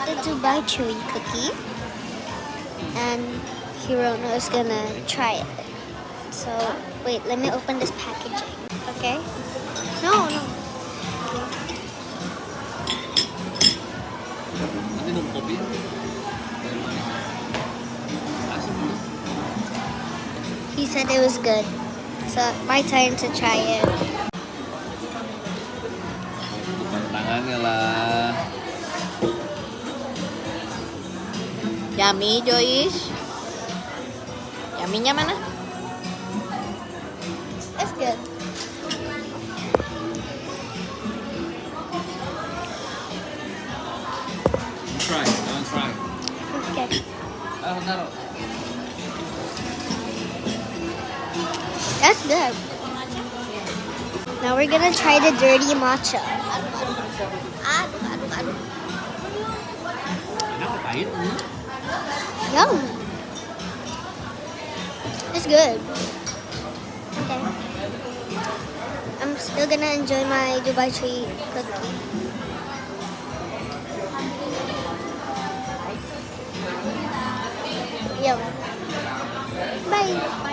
the Dubai chewy cookie, and Hirono is gonna try it. So wait, let me open this packaging. Okay? No. Nanti minum kopi. He said it was good. So my turn to try it. Bukan tangannya lah. Yummy, Joyce. Yummy-nya mana? It's good. Try, don't try. Okay. Taruh. That's good. Now we're gonna try the dirty matcha. Aduh. Enak pahit. Yum. It's good. Okay. I'm still gonna enjoy my Dubai tree cookie. Yum. Bye.